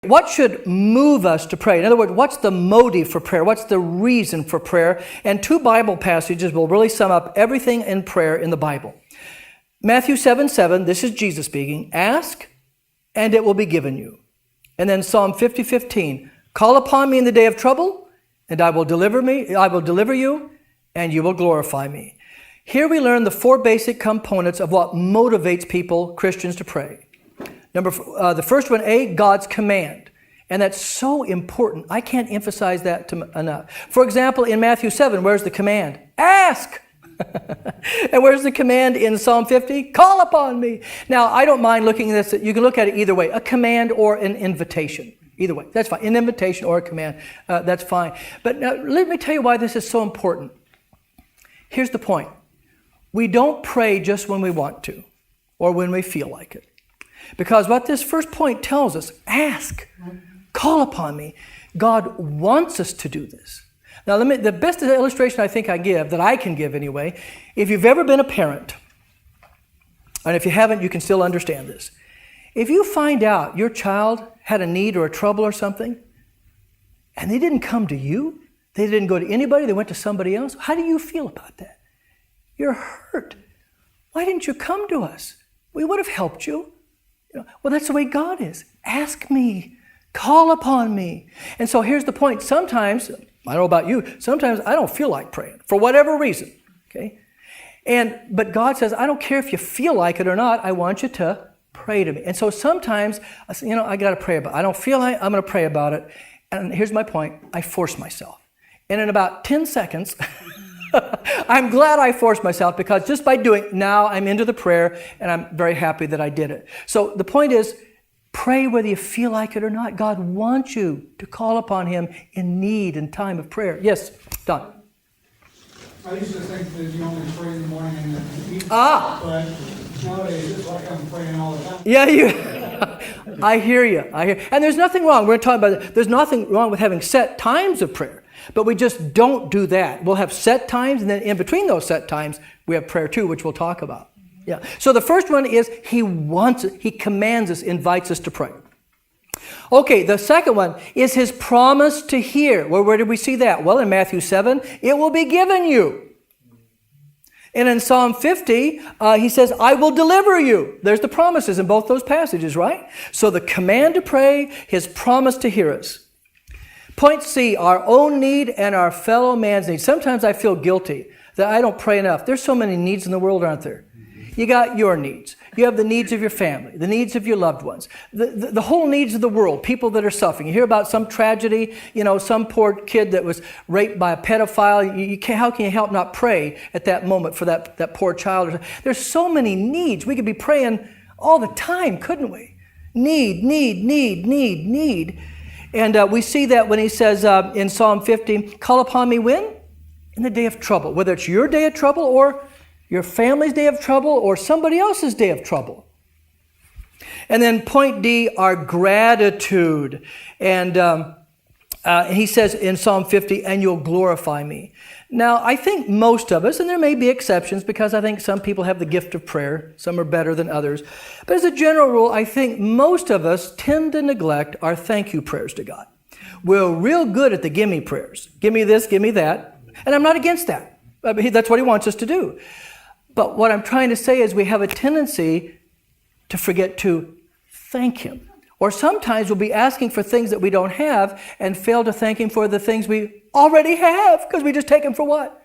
What should move us to pray? In other words, what's the motive for prayer? What's the reason for prayer? And 2 Bible passages will really sum up everything in prayer in the Bible. Matthew 7:7, this is Jesus speaking, ask and it will be given you. And then Psalm 50:15, call upon me in the day of trouble and I will deliver you and you will glorify me. Here we learn the 4 basic components of what motivates people, Christians, to pray. The first one, A, God's command. And that's so important. I can't emphasize that enough. For example, in Matthew 7, where's the command? Ask! And where's the command in Psalm 50? Call upon me. Now, I don't mind looking at this. You can look at it either way, a command or an invitation. Either way, that's fine. An invitation or a command, that's fine. But now, let me tell you why this is so important. Here's the point. We don't pray just when we want to or when we feel like it. Because what this first point tells us, ask, call upon me. God wants us to do this. Now, the best illustration I think that I can give anyway, if you've ever been a parent, and if you haven't, you can still understand this. If you find out your child had a need or a trouble or something, and they didn't come to you, they didn't go to anybody, they went to somebody else, how do you feel about that? You're hurt. Why didn't you come to us? We would have helped you. Well, that's the way God is. Ask me. Call upon me. And so here's the point. Sometimes, I don't know about you, sometimes I don't feel like praying for whatever reason. Okay? But God says, I don't care if you feel like it or not. I want you to pray to me. And so sometimes, I say, I got to pray about it. I don't feel like I'm going to pray about it. And here's my point. I force myself. And in about 10 seconds, I'm glad I forced myself because just by doing it, now I'm into the prayer and I'm very happy that I did it. So the point is, pray whether you feel like it or not. God wants you to call upon Him in need and time of prayer. Yes, Don. I used to think that you only pray in the morning and the evening. But nowadays it's like I'm praying all the time. Yeah, I hear you. And there's nothing wrong. We're talking about there's nothing wrong with having set times of prayer. But we just don't do that. We'll have set times, and then in between those set times, we have prayer too, which we'll talk about. Yeah. So the first one is He commands us, invites us to pray. Okay, the second one is His promise to hear. Well, where did we see that? Well, in Matthew 7, it will be given you. And in Psalm 50, He says, I will deliver you. There's the promises in both those passages, right? So the command to pray, His promise to hear us. Point C, our own need and our fellow man's need. Sometimes I feel guilty that I don't pray enough. There's so many needs in the world, aren't there? You got your needs. You have the needs of your family, the needs of your loved ones, the whole needs of the world, people that are suffering. You hear about some tragedy, some poor kid that was raped by a pedophile. How can you help not pray at that moment for that poor child? There's so many needs. We could be praying all the time, couldn't we? Need. And we see that when He says in Psalm 50, call upon me when? In the day of trouble. Whether it's your day of trouble or your family's day of trouble or somebody else's day of trouble. And then point D, our gratitude. And He says in Psalm 50, and you'll glorify me. Now, I think most of us, and there may be exceptions because I think some people have the gift of prayer. Some are better than others. But as a general rule, I think most of us tend to neglect our thank you prayers to God. We're real good at the gimme prayers. Give me this, give me that. And I'm not against that. That's what He wants us to do. But what I'm trying to say is we have a tendency to forget to thank Him. Or sometimes we'll be asking for things that we don't have and fail to thank Him for the things we already have because we just take Him for what?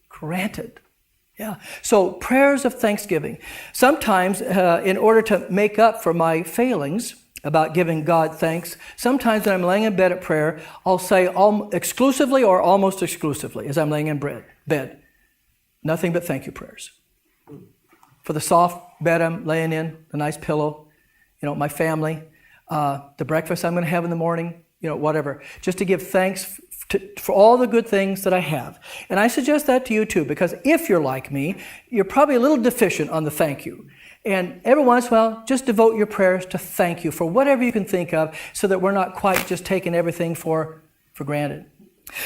Granted. Yeah. So prayers of thanksgiving. Sometimes in order to make up for my failings about giving God thanks, sometimes when I'm laying in bed at prayer, I'll say exclusively or almost exclusively as I'm laying in bed, nothing but thank you prayers. For the soft bed I'm laying in, the nice pillow, my family, the breakfast I'm going to have in the morning, whatever. Just to give thanks for all the good things that I have. And I suggest that to you too, because if you're like me, you're probably a little deficient on the thank you. And every once in a while, just devote your prayers to thank you for whatever you can think of so that we're not quite just taking everything for granted.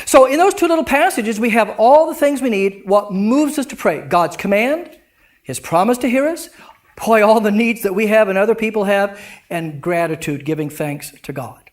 So in those two little passages, we have all the things we need, what moves us to pray. God's command, His promise to hear us, all the needs that we have and other people have, and gratitude, giving thanks to God.